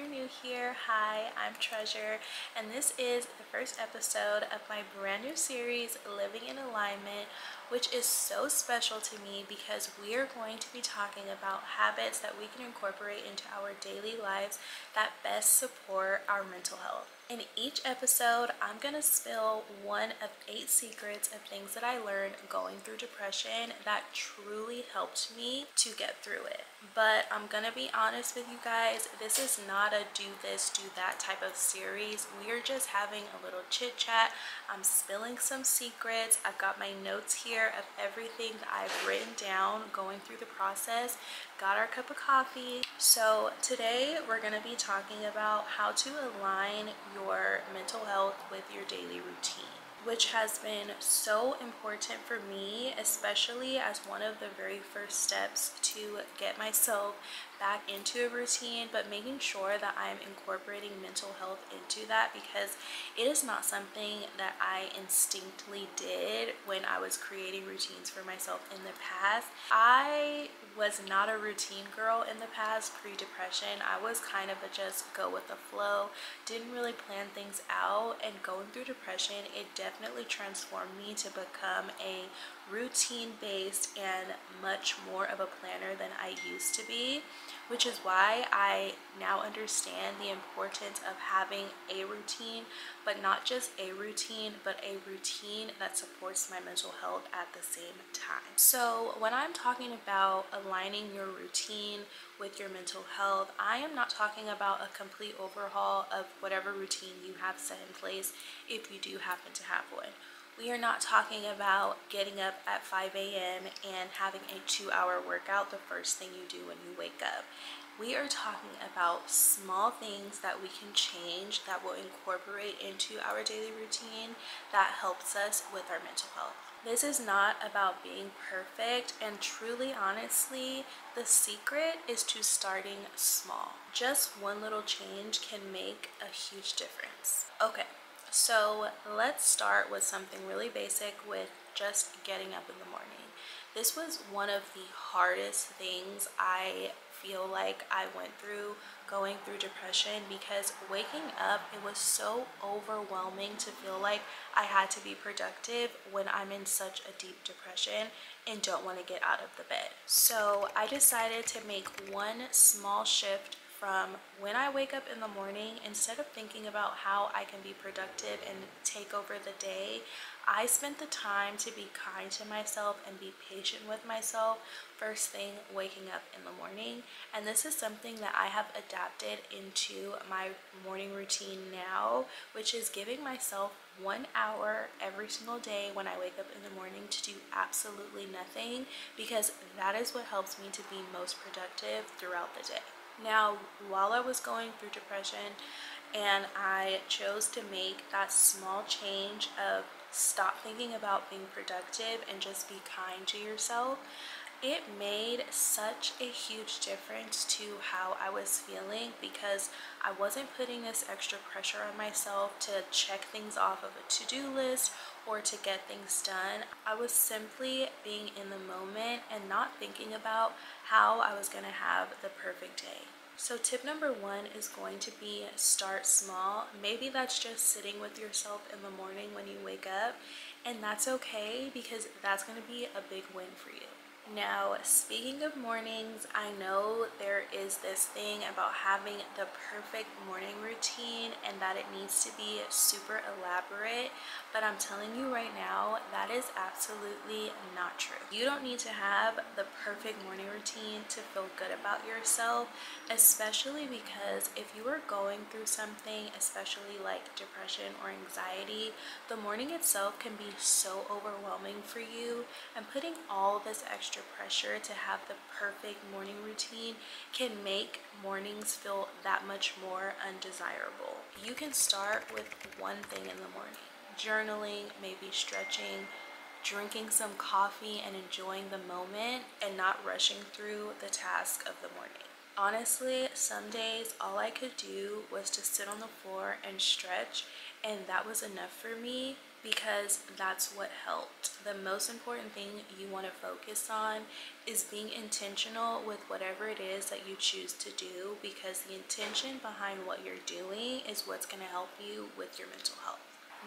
new here, hi, I'm Treasure, and this is the first episode of my brand new series, Living in Alignment, which is so special to me because we are going to be talking about habits that we can incorporate into our daily lives that best support our mental health. In each episode, I'm going to spill one of 8 secrets of things that I learned going through depression that truly helped me to get through it. But I'm going to be honest with you guys, this is not a do this, do that type of series. We are just having a little chit chat. I'm spilling some secrets. I've got my notes here of everything that I've written down going through the process. Got our cup of coffee. So today we're going to be talking about how to align your mental health with your daily routine, which has been so important for me, especially as one of the very first steps to get myself back into a routine, but making sure that I'm incorporating mental health into that, because it is not something that I instinctively did when I was creating routines for myself in the past. I was not a routine girl in the past, pre-depression. I was kind of a just go with the flow, didn't really plan things out, and going through depression, it definitely transformed me to become a routine based and much more of a planner than I used to be, which is why I now understand the importance of having a routine, but not just a routine, but a routine that supports my mental health at the same time. So when I'm talking about aligning your routine with your mental health, I am not talking about a complete overhaul of whatever routine you have set in place if you do happen to have one. We are not talking about getting up at 5 a.m. and having a 2-hour workout the first thing you do when you wake up. We are talking about small things that we can change that will incorporate into our daily routine that helps us with our mental health. This is not about being perfect, and truly, honestly, the secret is to starting small. Just one little change can make a huge difference. Okay. So let's start with something really basic, with just getting up in the morning. This was one of the hardest things I feel like I went through going through depression, because waking up, it was so overwhelming to feel like I had to be productive when I'm in such a deep depression and don't want to get out of the bed. So I decided to make one small shift from when I wake up in the morning. Instead of thinking about how I can be productive and take over the day, I spent the time to be kind to myself and be patient with myself first thing waking up in the morning. And this is something that I have adapted into my morning routine now, which is giving myself 1 hour every single day when I wake up in the morning to do absolutely nothing, because that is what helps me to be most productive throughout the day. Now, while I was going through depression and I chose to make that small change of stop thinking about being productive and just be kind to yourself, it made such a huge difference to how I was feeling, because I wasn't putting this extra pressure on myself to check things off of a to-do list or to get things done. I was simply being in the moment and not thinking about how I was going to have the perfect day. So tip number 1 is going to be start small. Maybe that's just sitting with yourself in the morning when you wake up, and that's okay, because that's going to be a big win for you. Now, speaking of mornings, I know there is this thing about having the perfect morning routine and that it needs to be super elaborate, but I'm telling you right now, that is absolutely not true. You don't need to have the perfect morning routine to feel good about yourself, especially because if you are going through something, especially like depression or anxiety, the morning itself can be so overwhelming for you, and putting all this extra pressure to have the perfect morning routine can make mornings feel that much more undesirable. You can start with one thing in the morning: journaling, maybe stretching, drinking some coffee and enjoying the moment and not rushing through the task of the morning. Honestly, some days all I could do was to sit on the floor and stretch, and that was enough for me because that's what helped. The most important thing you want to focus on is being intentional with whatever it is that you choose to do, because the intention behind what you're doing is what's going to help you with your mental health.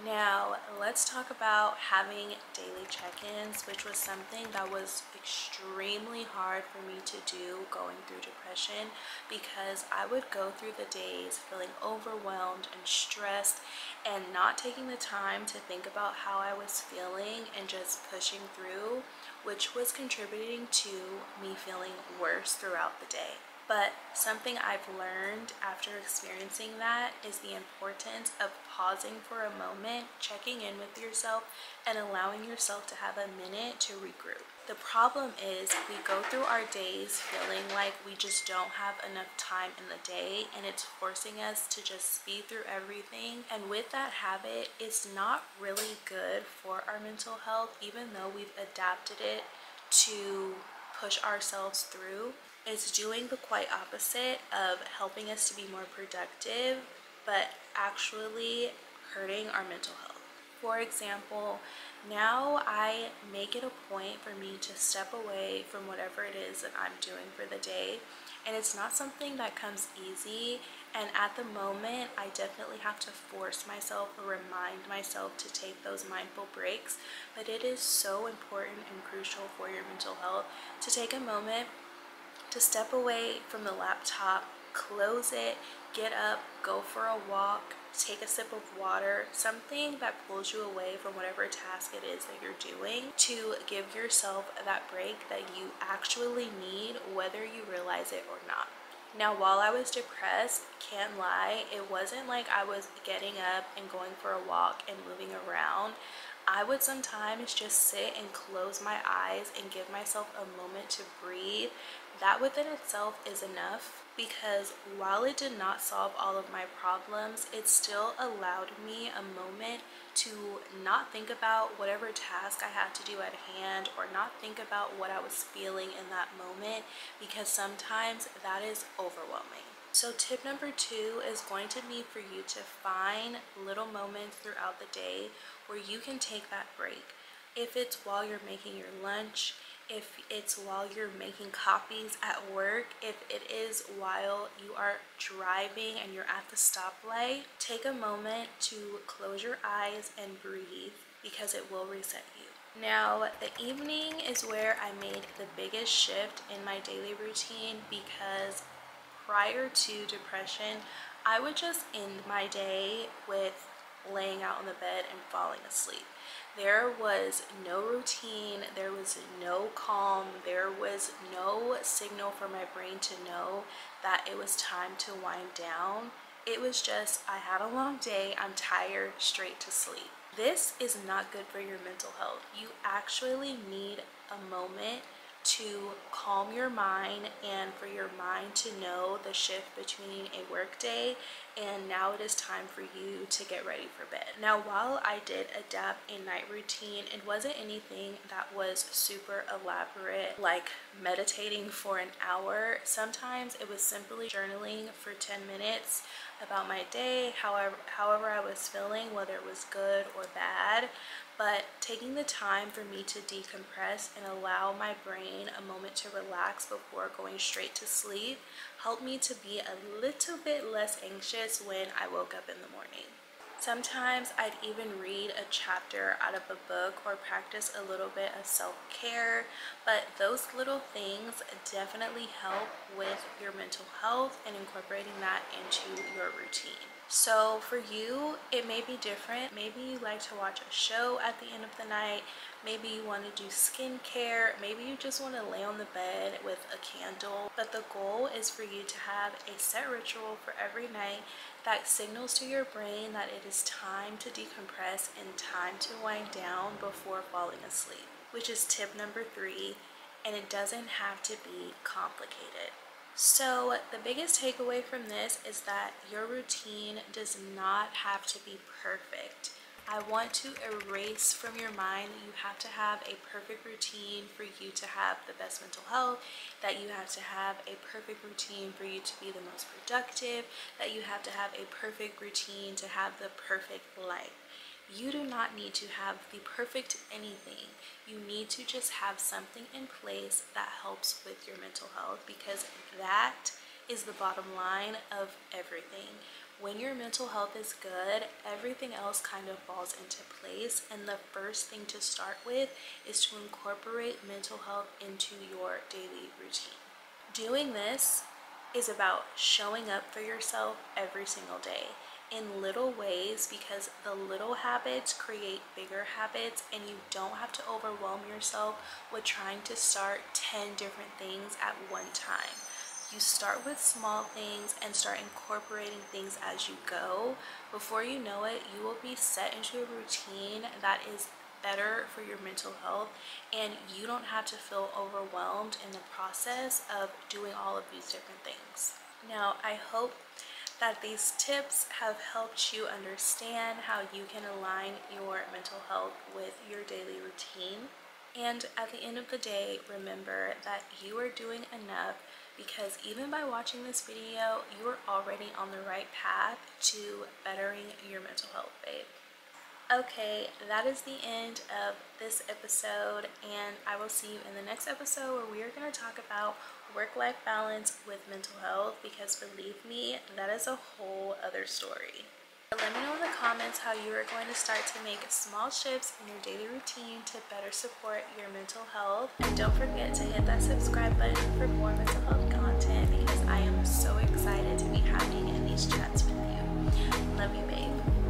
Now, let's talk about having daily check-ins, which was something that was extremely hard for me to do going through depression, because I would go through the days feeling overwhelmed and stressed and not taking the time to think about how I was feeling and just pushing through, which was contributing to me feeling worse throughout the day. But something I've learned after experiencing that is the importance of pausing for a moment, checking in with yourself, and allowing yourself to have a minute to regroup. The problem is we go through our days feeling like we just don't have enough time in the day, and it's forcing us to just speed through everything. And with that habit, it's not really good for our mental health, even though we've adapted it to push ourselves through. It's doing the quite opposite of helping us to be more productive, but actually hurting our mental health. For example, now I make it a point for me to step away from whatever it is that I'm doing for the day. And it's not something that comes easy. And at the moment, I definitely have to force myself or remind myself to take those mindful breaks. But it is so important and crucial for your mental health to take a moment to step away from the laptop, close it, get up, go for a walk, take a sip of water, something that pulls you away from whatever task it is that you're doing, to give yourself that break that you actually need, whether you realize it or not. Now, while I was depressed, can't lie, it wasn't like I was getting up and going for a walk and moving around. I would sometimes just sit and close my eyes and give myself a moment to breathe. That within itself is enough, because while it did not solve all of my problems, it still allowed me a moment to not think about whatever task I had to do at hand, or not think about what I was feeling in that moment, because sometimes that is overwhelming. So tip number 2 is going to be for you to find little moments throughout the day where you can take that break. If it's while you're making your lunch, if it's while you're making copies at work, if it is while you are driving and you're at the stoplight, take a moment to close your eyes and breathe, because it will reset you. Now, the evening is where I made the biggest shift in my daily routine, because prior to depression, I would just end my day with laying out on the bed and falling asleep. There was no routine, there was no calm, there was no signal for my brain to know that it was time to wind down. It was just, I had a long day, I'm tired, straight to sleep. This is not good for your mental health. You actually need a moment to calm your mind, and for your mind to know the shift between a work day and now it is time for you to get ready for bed. Now, while I did adapt a night routine, it wasn't anything that was super elaborate, like meditating for an hour. Sometimes it was simply journaling for 10 minutes about my day, however I was feeling, whether it was good or bad. But taking the time for me to decompress and allow my brain a moment to relax before going straight to sleep helped me to be a little bit less anxious when I woke up in the morning. Sometimes I'd even read a chapter out of a book or practice a little bit of self-care, but those little things definitely help with your mental health and incorporating that into your routine. So for you, it may be different. Maybe you like to watch a show at the end of the night. Maybe you want to do skincare. Maybe you just want to lay on the bed with a candle. But the goal is for you to have a set ritual for every night that signals to your brain that it is time to decompress and time to wind down before falling asleep, which is tip number 3, and it doesn't have to be complicated. So the biggest takeaway from this is that your routine does not have to be perfect. I want to erase from your mind that you have to have a perfect routine for you to have the best mental health, that you have to have a perfect routine for you to be the most productive, that you have to have a perfect routine to have the perfect life. You do not need to have the perfect anything. You need to just have something in place that helps with your mental health, because that is the bottom line of everything. When your mental health is good, everything else kind of falls into place. And the first thing to start with is to incorporate mental health into your daily routine. Doing this is about showing up for yourself every single day in little ways, because the little habits create bigger habits, and you don't have to overwhelm yourself with trying to start 10 different things at one time. You start with small things and start incorporating things as you go. Before you know it, you will be set into a routine that is better for your mental health, and you don't have to feel overwhelmed in the process of doing all of these different things. Now, I hope that these tips have helped you understand how you can align your mental health with your daily routine. And at the end of the day, remember that you are doing enough, because even by watching this video, you are already on the right path to bettering your mental health, babe. Okay, that is the end of this episode, and I will see you in the next episode where we are going to talk about work-life balance with mental health, because believe me, that is a whole other story. Let me know in the comments how you are going to start to make small shifts in your daily routine to better support your mental health. And don't forget to hit that subscribe button for more mental health content, because I am so excited to be having in these chats with you. Love you, babe.